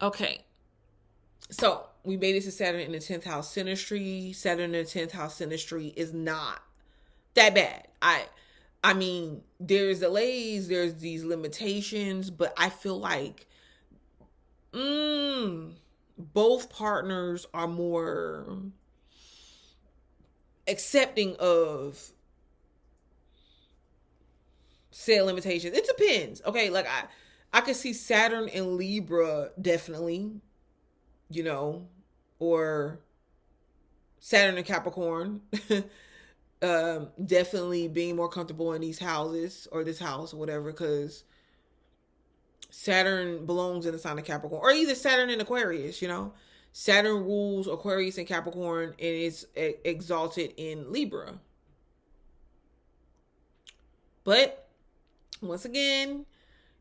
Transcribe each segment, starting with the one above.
Okay. So we made it to Saturn in the 10th house synastry. Saturn in the 10th house synastry is not that bad. I mean, there's delays, there's these limitations, but I feel like both partners are more accepting of said limitations. It depends. Okay, like I could see Saturn and Libra definitely, you know, or Saturn and Capricorn. Definitely being more comfortable in these houses or this house or whatever, because Saturn belongs in the sign of Capricorn, or either Saturn and Aquarius. Saturn rules Aquarius and Capricorn, and it's exalted in Libra. But once again,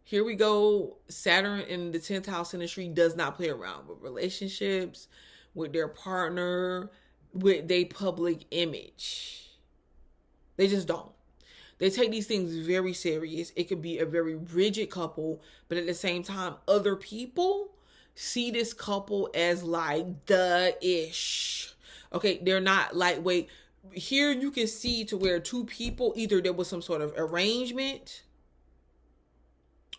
here we go. Saturn in the 10th house industry does not play around with relationships, with their partner, with their public image. They just don't. They take these things very serious. It could be a very rigid couple, but at the same time, other people see this couple as like the ish. Okay, they're not lightweight. Here you can see to where two people, either there was some sort of arrangement,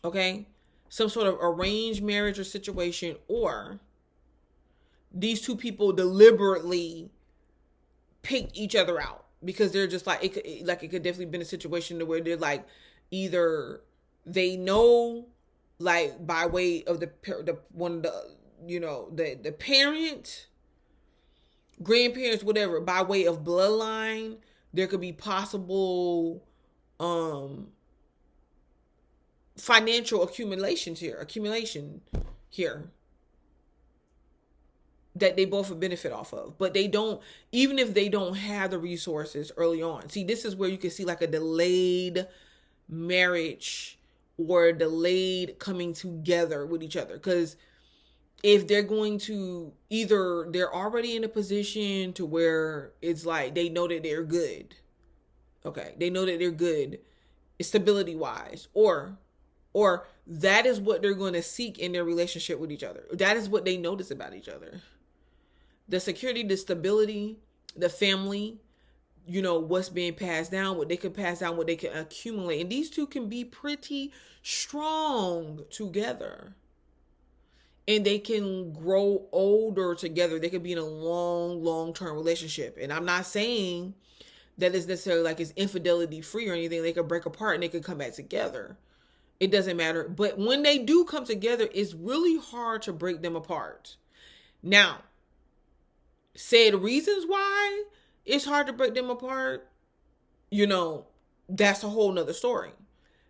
okay, some sort of arranged marriage or situation, or these two people deliberately picked each other out. Because they're just like, it could definitely been a situation to where they're like, either they know, like by way of the parent, grandparents, whatever, by way of bloodline, there could be possible financial accumulation here that they both benefit off of. But they don't, even if they don't have the resources early on. See, this is where you can see like a delayed marriage or delayed coming together with each other. Because if they're going to, either they're already in a position to where it's like they know that they're good. Okay, they know that they're good stability wise, or that is what they're going to seek in their relationship with each other. That is what they notice about each other. The security, the stability, the family, what's being passed down, what they can pass down, what they can accumulate. And these two can be pretty strong together. And they can grow older together. They could be in a long-term relationship. And I'm not saying that it's necessarily like it's infidelity free or anything. They could break apart and they could come back together. It doesn't matter. But when they do come together, it's really hard to break them apart. Now, said reasons why it's hard to break them apart, that's a whole nother story.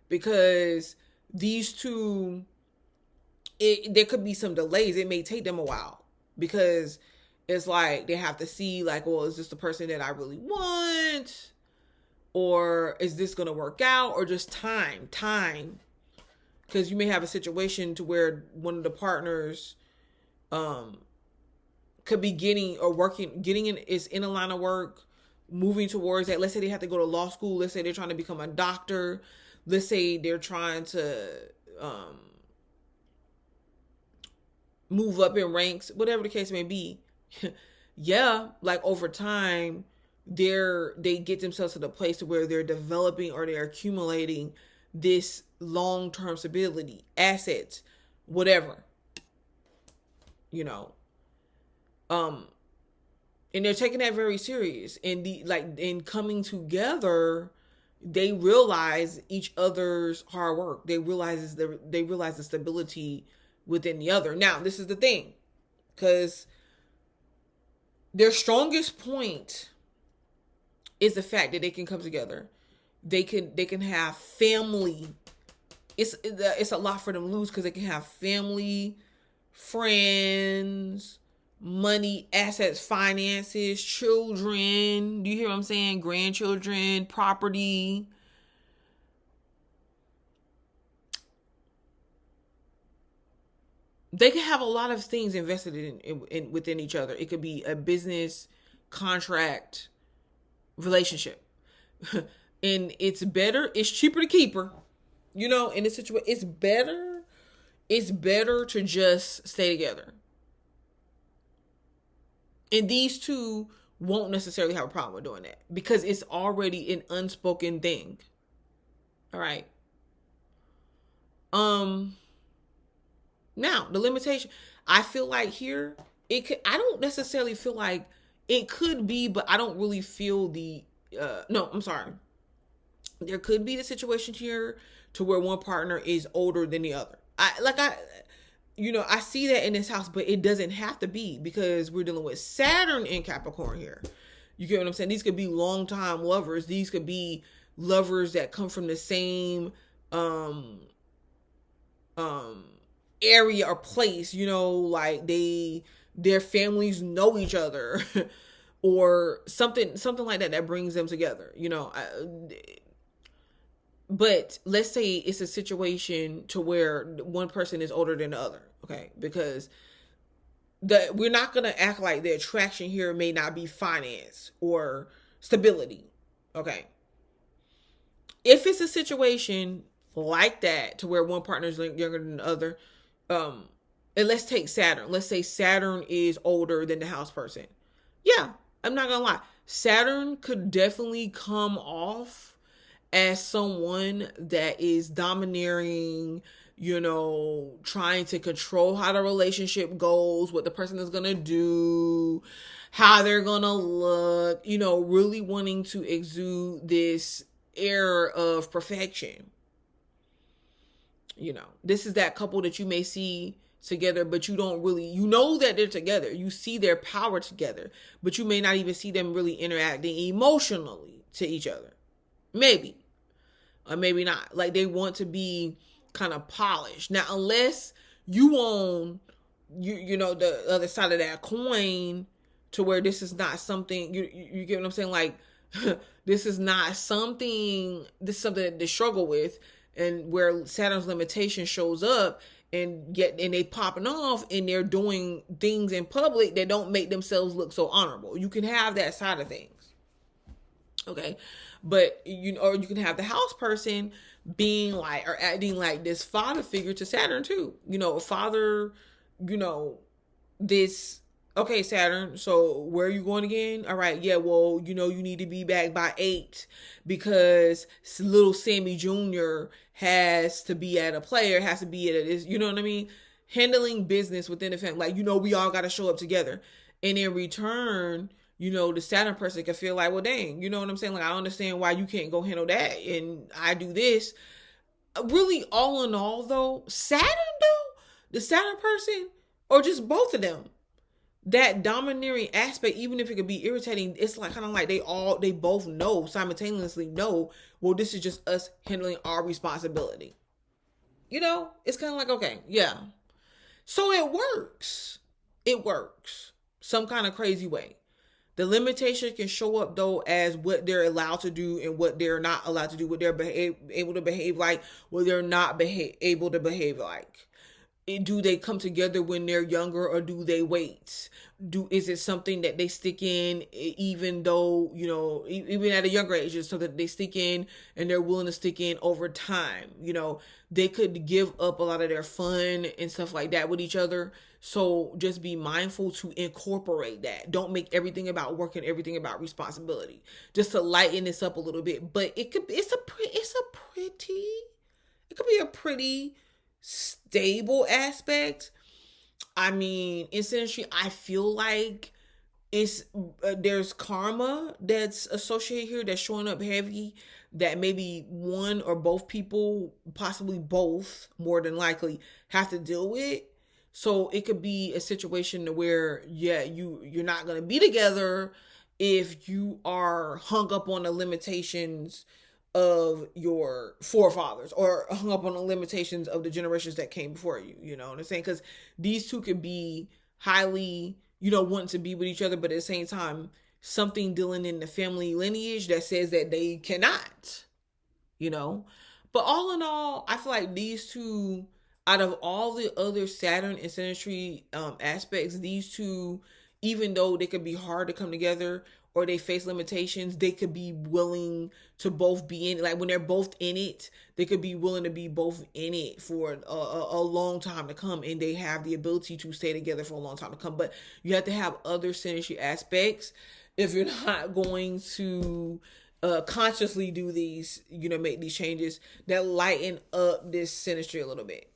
Because these two, there could be some delays. It may take them a while. Because it's like they have to see like, well, is this the person that I really want? Or is this going to work out? Or just time. Because you may have a situation to where one of the partners could be getting in, is in a line of work, moving towards that. Let's say they have to go to law school. Let's say they're trying to become a doctor. Let's say they're trying to move up in ranks, whatever the case may be. Yeah, like over time, they get themselves to the place where they're developing or they're accumulating this long-term stability, assets, whatever, and they're taking that very serious. And in coming together, they realize each other's hard work. They realize the stability within the other. Now, this is the thing, because their strongest point is the fact that they can come together. They can have family. It's a lot for them to lose, because they can have family, friends, money, assets, finances, children. Do you hear what I'm saying? Grandchildren, property. They can have a lot of things invested in within each other. It could be a business, contract, relationship. And it's cheaper to keep her, in this situation. It's better it's better to just stay together. And these two won't necessarily have a problem with doing that because it's already an unspoken thing. All right. Um Now, the limitation, I feel like here, I don't necessarily feel like it could be, but I don't really feel no, I'm sorry. There could be the situation here to where one partner is older than the other. I see that in this house, but it doesn't have to be because we're dealing with Saturn in Capricorn here. You get what I'm saying? These could be longtime lovers. These could be lovers that come from the same um um area or place, like their families know each other or something like that that brings them together, but let's say it's a situation to where one person is older than the other, okay? Because we're not going to act like the attraction here may not be finance or stability, okay? If it's a situation like that to where one partner is younger than the other, and let's take Saturn. Let's say Saturn is older than the house person. Yeah, I'm not gonna lie. Saturn could definitely come off as someone that is domineering, trying to control how the relationship goes, what the person is gonna do, how they're gonna look, really wanting to exude this air of perfection. This is that couple that you may see together, but you don't really, that they're together. You see their power together, but you may not even see them really interacting emotionally to each other. Maybe. Or maybe not. Like they want to be kind of polished. Now, unless you own, the other side of that coin to where this is not something, you get what I'm saying? Like, this is something that they struggle with, and where Saturn's limitation shows up, and they popping off and they're doing things in public that don't make themselves look so honorable. You can have that side of things, okay? But or you can have the house person being like or acting like this father figure to Saturn too. A father, this. Okay, Saturn, so where are you going again? All right, yeah, well, you need to be back by 8 because little Sammy Jr. has to be at a player, has to be at this, you know what I mean? Handling business within the family. Like, we all got to show up together. And in return, the Saturn person can feel like, well, dang, you know what I'm saying? Like, I understand why you can't go handle that. And I do this. Really, all in all, though, the Saturn person, or just both of them, that domineering aspect, even if it could be irritating, it's like kind of like they both simultaneously know, well, this is just us handling our responsibility. It's kind of like, okay, yeah. So it works. It works. Some kind of crazy way. The limitation can show up though as what they're allowed to do and what they're not allowed to do, what they're able to behave like, what they're not able to behave like. Do they come together when they're younger, or do they wait? Is it something that they stick in even though, even at a younger age, it's something that they stick in and they're willing to stick in over time? They could give up a lot of their fun and stuff like that with each other. So just be mindful to incorporate that. Don't make everything about work and everything about responsibility. Just to lighten this up a little bit. But it could be a pretty stable aspect. I mean, in Synastry, I feel like there's karma that's associated here that's showing up heavy, that maybe one or both people, possibly both, more than likely, have to deal with. So it could be a situation where, yeah, you're not going to be together if you are hung up on the limitations of your forefathers, or hung up on the limitations of the generations that came before you. You know what I'm saying? Because these two could be highly, wanting to be with each other, but at the same time, something dealing in the family lineage that says that they cannot, But all in all, I feel like these two, out of all the other Saturn and Synastry aspects, these two, even though they could be hard to come together, or they face limitations, they could be willing to both be in, like when they're both in it, they could be willing to be both in it for a long time to come, and they have the ability to stay together for a long time to come. But you have to have other synastry aspects if you're not going to consciously do these, make these changes that lighten up this synastry a little bit.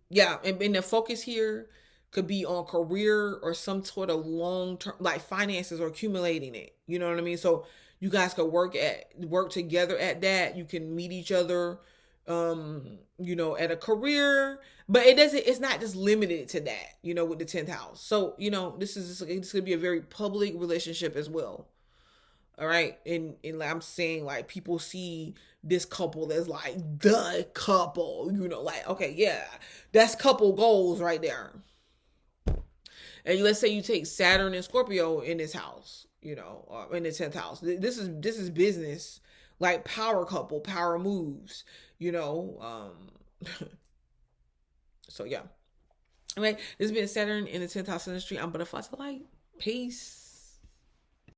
Yeah, and the focus here could be on career or some sort of long term, like finances or accumulating it. You know what I mean? So you guys could work together at that. You can meet each other, at a career, but it's not just limited to that. With the 10th house. So this could be a very public relationship as well. All right, and like I'm saying, like people see this couple as like the couple, like okay, yeah, that's couple goals right there. And let's say you take Saturn and Scorpio in this house, in the 10th house. This is business, like power couple, power moves, So yeah. All right, this has been Saturn in the 10th house synastry. I'm Butterfly to Light. Peace.